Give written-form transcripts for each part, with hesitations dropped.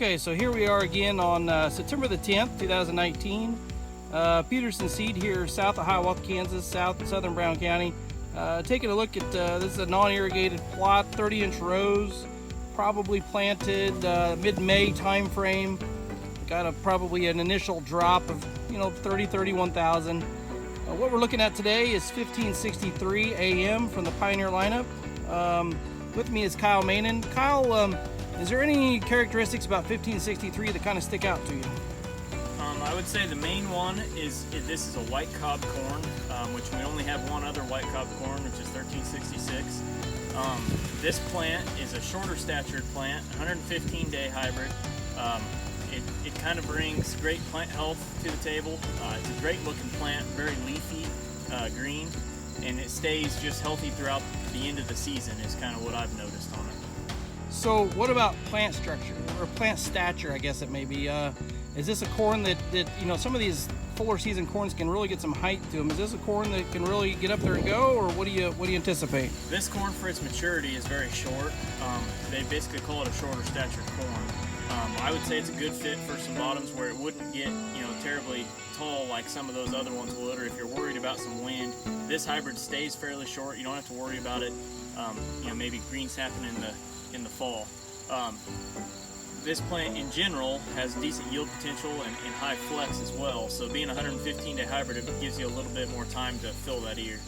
Okay, so here we are again on September the 10th, 2019. Peterson Seed here south of Hiawatha, Kansas, southern Brown County. Taking a look at, this is a non-irrigated plot, 30-inch rows, probably planted mid-May time frame. Got probably an initial drop of 31,000. What we're looking at today is 1563AM from the Pioneer lineup. With me is Kyle Meenen. Kyle, is there any characteristics about 1563 that kind of stick out to you? I would say the main one is this is a white cob corn, which we only have one other white cob corn, which is 1366. This plant is a shorter statured plant, 115-day hybrid. It kind of brings great plant health to the table. It's a great looking plant, very leafy, green, and it stays just healthy throughout the end of the season is kind of what I've noticed on it. So what about plant structure, or plant stature, I guess it may be? Is this a corn that some of these fuller season corns can really get some height to them? Is this a corn that can really get up there and go, or what do you anticipate? This corn, for its maturity, is very short. They basically call it a shorter statured corn. I would say it's a good fit for some bottoms where it wouldn't get terribly tall like some of those other ones would, or if you're worried about some wind. This hybrid stays fairly short. You don't have to worry about it. Maybe greens happen in the fall. This plant in general has decent yield potential and high flex as well. So being a 115-day hybrid, it gives you a little bit more time to fill that ear.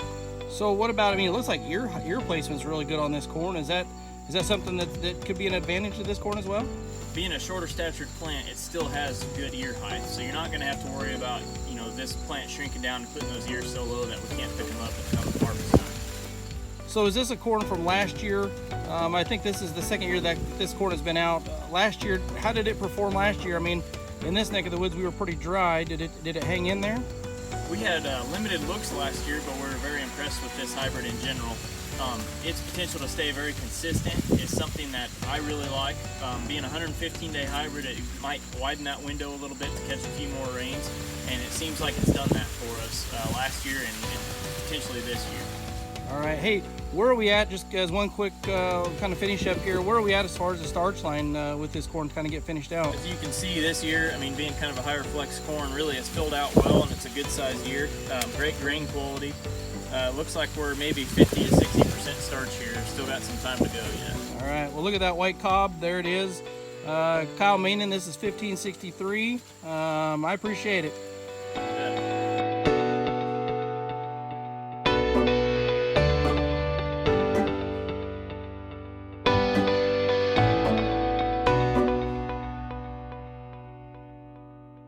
So what about? It looks like ear placement's really good on this corn. Is that something that could be an advantage to this corn as well? Being a shorter statured plant, it still has good ear height, so you're not going to have to worry about this plant shrinking down and putting those ears so low that we can't pick them up and come harvest time. So is this a corn from last year? I think this is the second year that this corn has been out. Last year, how did it perform last year? In this neck of the woods we were pretty dry. Did it hang in there? We had limited looks last year, but we were very impressed with this hybrid in general. Its potential to stay very consistent is something that I really like. Being a 115-day hybrid, it might widen that window a little bit to catch a few more rains, and it seems like it's done that for us last year and potentially this year. All right, hey, where are we at? Just as one quick kind of finish up here, where are we at as far as the starch line with this corn to kind of get finished out? As you can see this year, being kind of a higher flex corn, really has filled out well, and it's a good sized ear. Great grain quality. Looks like we're maybe 50 to 60% starch here. Still got some time to go yet. All right, well, look at that white cob. There it is. Kyle Meenen, this is 1563. I appreciate it.